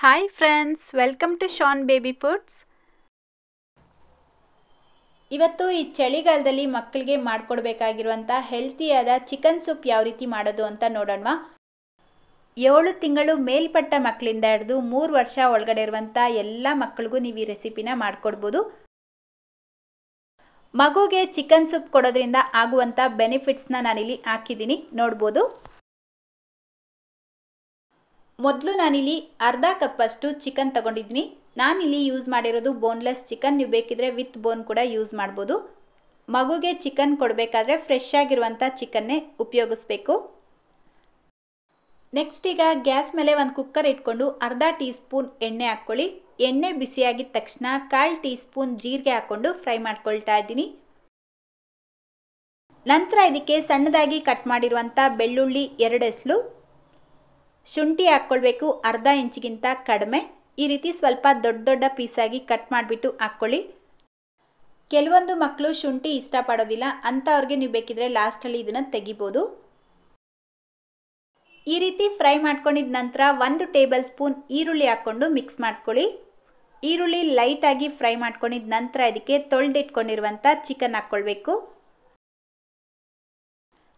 Hi friends, welcome to Shan baby foods. ಇವತ್ತು ಈ ಚಳಿಗಾಲದಲ್ಲಿ ಮಕ್ಕಳಿಗೆ ಮಾಡಿಕೊಡ್ಬೇಕಾಗಿರುವಂಥ ಹೆಲ್ತಿಯಾದ ಚಿಕನ್ ಸೂಪ್ ಯಾವ ರೀತಿ ಮಾಡೋದು ಅಂತ ನೋಡೋಣ. 7 ತಿಂಗಳು ಮೇಲ್ಪಟ್ಟ ಮಕ್ಕಳಿಂದ ಹಿಡಿದು 3 ವರ್ಷ ಒಳಗಡೆ ಇರುವಂಥ ಎಲ್ಲ ಮಕ್ಕಳಿಗೂ ನೀವು ಈ ರೆಸಿಪಿನ ಮಾಡಿಕೊಡ್ಬೋದು. ಮಗುಗೆ ಚಿಕನ್ ಸೂಪ್ ಕೊಡೋದ್ರಿಂದ ಆಗುವಂಥ ಬೆನಿಫಿಟ್ಸ್ನ ನಾನಿಲ್ಲಿ ಹಾಕಿದ್ದೀನಿ, ನೋಡ್ಬೋದು. ಮೊದಲು ನಾನಿಲ್ಲಿ ಅರ್ಧ ಕಪ್ಪಷ್ಟು ಚಿಕನ್ ತಗೊಂಡಿದ್ದೀನಿ. ನಾನಿಲ್ಲಿ ಯೂಸ್ ಮಾಡಿರೋದು ಬೋನ್ಲೆಸ್ ಚಿಕನ್. ನೀವು ಬೇಕಿದ್ರೆ ವಿತ್ ಬೋನ್ ಕೂಡ ಯೂಸ್ ಮಾಡ್ಬೋದು. ಮಗುಗೆ ಚಿಕನ್ ಕೊಡಬೇಕಾದ್ರೆ ಫ್ರೆಶ್ ಆಗಿರುವಂಥ ಚಿಕನ್ನೇ ಉಪಯೋಗಿಸ್ಬೇಕು. ನೆಕ್ಸ್ಟ್ ಈಗ ಗ್ಯಾಸ್ ಮೇಲೆ ಒಂದು ಕುಕ್ಕರ್ ಇಟ್ಕೊಂಡು ಅರ್ಧ ಟೀ ಸ್ಪೂನ್ ಎಣ್ಣೆ ಹಾಕ್ಕೊಳ್ಳಿ. ಎಣ್ಣೆ ಬಿಸಿಯಾಗಿದ್ದ ತಕ್ಷಣ 1/4 ಟೀ ಸ್ಪೂನ್ ಜೀರಿಗೆ ಹಾಕ್ಕೊಂಡು ಫ್ರೈ ಮಾಡ್ಕೊಳ್ತಾ ಇದ್ದೀನಿ. ನಂತರ ಇದಕ್ಕೆ ಸಣ್ಣದಾಗಿ ಕಟ್ ಮಾಡಿರುವಂಥ ಬೆಳ್ಳುಳ್ಳಿ 2 ಎಸಳು, ಶುಂಠಿ ಹಾಕ್ಕೊಳ್ಬೇಕು ಅರ್ಧ ಇಂಚಿಗಿಂತ ಕಡಿಮೆ. ಈ ರೀತಿ ಸ್ವಲ್ಪ ದೊಡ್ಡ ದೊಡ್ಡ ಪೀಸಾಗಿ ಕಟ್ ಮಾಡಿಬಿಟ್ಟು ಹಾಕ್ಕೊಳ್ಳಿ. ಕೆಲವೊಂದು ಮಕ್ಕಳು ಶುಂಠಿ ಇಷ್ಟಪಡೋದಿಲ್ಲ, ಅಂಥವ್ರಿಗೆ ನೀವು ಬೇಕಿದ್ರೆ ಲಾಸ್ಟಲ್ಲಿ ಇದನ್ನು ತೆಗಿಬೋದು. ಈ ರೀತಿ ಫ್ರೈ ಮಾಡ್ಕೊಂಡಿದ ನಂತರ 1 ಟೇಬಲ್ ಸ್ಪೂನ್ ಈರುಳ್ಳಿ ಹಾಕ್ಕೊಂಡು ಮಿಕ್ಸ್ ಮಾಡ್ಕೊಳ್ಳಿ. ಈರುಳ್ಳಿ ಲೈಟಾಗಿ ಫ್ರೈ ಮಾಡ್ಕೊಂಡಿದ ನಂತರ ಇದಕ್ಕೆ ತೊಳೆದಿಟ್ಕೊಂಡಿರುವಂಥ ಚಿಕನ್ ಹಾಕ್ಕೊಳ್ಬೇಕು.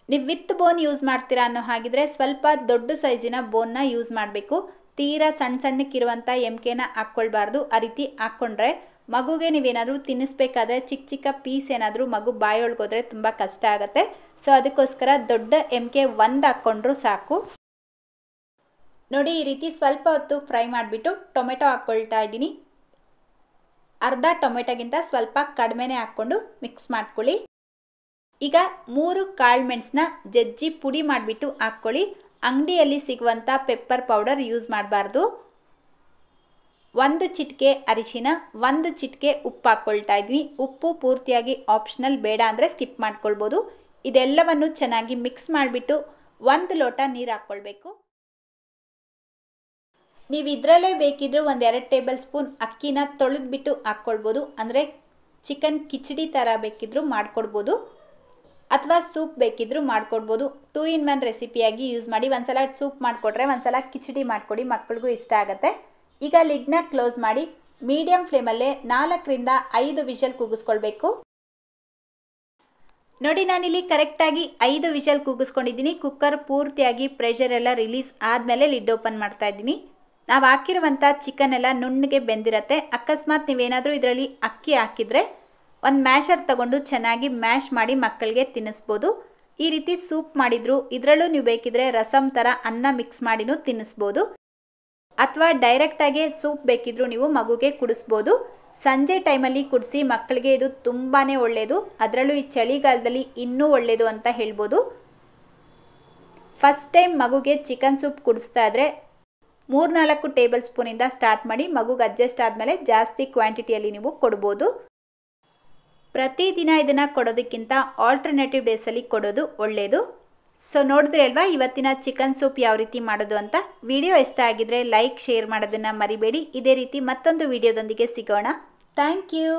ನೀವು ವಿತ್ ಬೋನ್ ಯೂಸ್ ಮಾಡ್ತೀರಾ ಅನ್ನೋ ಹಾಗಿದ್ರೆ ಸ್ವಲ್ಪ ದೊಡ್ಡ ಸೈಜಿನ ಬೋನ್ನ ಯೂಸ್ ಮಾಡಬೇಕು. ತೀರಾ ಸಣ್ಣ ಸಣ್ಣಕ್ಕಿರುವಂಥ ಎಮ್ಕೆನ ಹಾಕ್ಕೊಳ್ಬಾರ್ದು. ಆ ರೀತಿ ಹಾಕ್ಕೊಂಡ್ರೆ ಮಗುಗೆ ನೀವೇನಾದರೂ ತಿನ್ನಿಸ್ಬೇಕಾದ್ರೆ ಚಿಕ್ಕ ಚಿಕ್ಕ ಪೀಸ್ ಏನಾದರೂ ಮಗು ಬಾಯೊಳಗೋದ್ರೆ ತುಂಬ ಕಷ್ಟ ಆಗುತ್ತೆ. ಸೊ ಅದಕ್ಕೋಸ್ಕರ ದೊಡ್ಡ ಎಮ್ಕೆ 1 ಹಾಕ್ಕೊಂಡ್ರೂ ಸಾಕು. ನೋಡಿ, ಈ ರೀತಿ ಸ್ವಲ್ಪ ಹೊತ್ತು ಫ್ರೈ ಮಾಡಿಬಿಟ್ಟು ಟೊಮೆಟೊ ಹಾಕ್ಕೊಳ್ತಾ ಇದ್ದೀನಿ. ಅರ್ಧ ಟೊಮೆಟೊಗಿಂತ ಸ್ವಲ್ಪ ಕಡಿಮೆನೇ ಹಾಕ್ಕೊಂಡು ಮಿಕ್ಸ್ ಮಾಡ್ಕೊಳ್ಳಿ. ಈಗ 3 ಕಾಳು ಮೆಣಸನ್ನ ಜಜ್ಜಿ ಪುಡಿ ಮಾಡಿಬಿಟ್ಟು ಹಾಕ್ಕೊಳ್ಳಿ. ಅಂಗಡಿಯಲ್ಲಿ ಸಿಗುವಂಥ ಪೆಪ್ಪರ್ ಪೌಡರ್ ಯೂಸ್ ಮಾಡಬಾರ್ದು. 1 ಚಿಟಿಕೆ ಅರಿಶಿನ, 1 ಚಿಟಿಕೆ ಉಪ್ಪು ಹಾಕ್ಕೊಳ್ತಾ ಇದ್ದೀನಿ. ಉಪ್ಪು ಪೂರ್ತಿಯಾಗಿ ಆಪ್ಷನಲ್, ಬೇಡ ಅಂದರೆ ಸ್ಕಿಪ್ ಮಾಡ್ಕೊಳ್ಬೋದು. ಇದೆಲ್ಲವನ್ನು ಚೆನ್ನಾಗಿ ಮಿಕ್ಸ್ ಮಾಡಿಬಿಟ್ಟು 1 ಲೋಟ ನೀರು ಹಾಕ್ಕೊಳ್ಬೇಕು. ನೀವು ಇದರಲ್ಲೇ ಬೇಕಿದ್ರೂ 1-2 ಟೇಬಲ್ ಸ್ಪೂನ್ ಅಕ್ಕಿನ ತೊಳೆದ್ಬಿಟ್ಟು ಹಾಕ್ಕೊಳ್ಬೋದು. ಅಂದರೆ ಚಿಕನ್ ಕಿಚಡಿ ಥರ ಬೇಕಿದ್ರೂ ಮಾಡಿಕೊಡ್ಬೋದು, ಅಥವಾ ಸೂಪ್ ಬೇಕಿದ್ರೂ ಮಾಡಿಕೊಡ್ಬೋದು. 2 in 1 ರೆಸಿಪಿಯಾಗಿ ಯೂಸ್ ಮಾಡಿ. ಒಂದ್ಸಲ ಸೂಪ್ ಮಾಡಿಕೊಟ್ರೆ ಒಂದ್ಸಲ ಕಿಚಡಿ ಮಾಡಿಕೊಡಿ, ಮಕ್ಕಳಿಗೂ ಇಷ್ಟ ಆಗುತ್ತೆ. ಈಗ ಲಿಡ್ನ ಕ್ಲೋಸ್ ಮಾಡಿ ಮೀಡಿಯಮ್ ಫ್ಲೇಮಲ್ಲೇ 4ರಿಂದ 5 ವಿಷಲ್ ಕೂಗಿಸ್ಕೊಳ್ಬೇಕು. ನೋಡಿ, ನಾನಿಲ್ಲಿ ಕರೆಕ್ಟಾಗಿ 5 ವಿಷಲ್ ಕೂಗಿಸ್ಕೊಂಡಿದ್ದೀನಿ. ಕುಕ್ಕರ್ ಪೂರ್ತಿಯಾಗಿ ಪ್ರೆಷರ್ ಎಲ್ಲ ರಿಲೀಸ್ ಆದಮೇಲೆ ಲಿಡ್ ಓಪನ್ ಮಾಡ್ತಾ ಇದ್ದೀನಿ. ನಾವು ಹಾಕಿರುವಂಥ ಚಿಕನ್ ಎಲ್ಲ ನುಣ್ಣಗೆ ಬೆಂದಿರುತ್ತೆ. ಅಕಸ್ಮಾತ್ ನೀವೇನಾದರೂ ಇದರಲ್ಲಿ ಅಕ್ಕಿ ಹಾಕಿದರೆ ಒಂದು ಮ್ಯಾಶರ್ ತಗೊಂಡು ಚೆನ್ನಾಗಿ ಮ್ಯಾಶ್ ಮಾಡಿ ಮಕ್ಕಳಿಗೆ ತಿನ್ನಿಸ್ಬೋದು. ಈ ರೀತಿ ಸೂಪ್ ಮಾಡಿದ್ರು ಇದರಲ್ಲೂ ನೀವು ಬೇಕಿದ್ರೆ ರಸಮ್ ಥರ ಅನ್ನ ಮಿಕ್ಸ್ ಮಾಡಿನೂ ತಿನ್ನಿಸ್ಬೋದು, ಅಥವಾ ಡೈರೆಕ್ಟಾಗಿ ಸೂಪ್ ಬೇಕಿದ್ರೂ ನೀವು ಮಗುಗೆ ಕುಡಿಸ್ಬೋದು. ಸಂಜೆ ಟೈಮಲ್ಲಿ ಕುಡಿಸಿ ಮಕ್ಕಳಿಗೆ ಇದು ತುಂಬಾ ಒಳ್ಳೆಯದು. ಅದರಲ್ಲೂ ಈ ಚಳಿಗಾಲದಲ್ಲಿ ಇನ್ನೂ ಒಳ್ಳೆಯದು ಅಂತ ಹೇಳ್ಬೋದು. ಫಸ್ಟ್ ಟೈಮ್ ಮಗುಗೆ ಚಿಕನ್ ಸೂಪ್ ಕುಡಿಸ್ತಾ ಇದ್ರೆ 3-4 ಟೇಬಲ್ ಸ್ಪೂನಿಂದ ಸ್ಟಾರ್ಟ್ ಮಾಡಿ. ಮಗುಗೆ ಅಡ್ಜಸ್ಟ್ ಆದಮೇಲೆ ಜಾಸ್ತಿ ಕ್ವಾಂಟಿಟಿಯಲ್ಲಿ ನೀವು ಕೊಡ್ಬೋದು. ಪ್ರತಿದಿನ ಇದನ್ನು ಕೊಡೋದಕ್ಕಿಂತ ಆಲ್ಟರ್ನೇಟಿವ್ ಡೇಸಲ್ಲಿ ಕೊಡೋದು ಒಳ್ಳೆಯದು. ಸೊ ನೋಡಿದ್ರಿ ಅಲ್ವಾ ಇವತ್ತಿನ ಚಿಕನ್ ಸೂಪ್ ಯಾವ ರೀತಿ ಮಾಡೋದು ಅಂತ. ವಿಡಿಯೋ ಇಷ್ಟ ಆಗಿದ್ರೆ ಲೈಕ್, ಶೇರ್ ಮಾಡೋದನ್ನು ಮರಿಬೇಡಿ. ಇದೇ ರೀತಿ ಮತ್ತೊಂದು ವಿಡಿಯೋದೊಂದಿಗೆ ಸಿಗೋಣ. Thank you.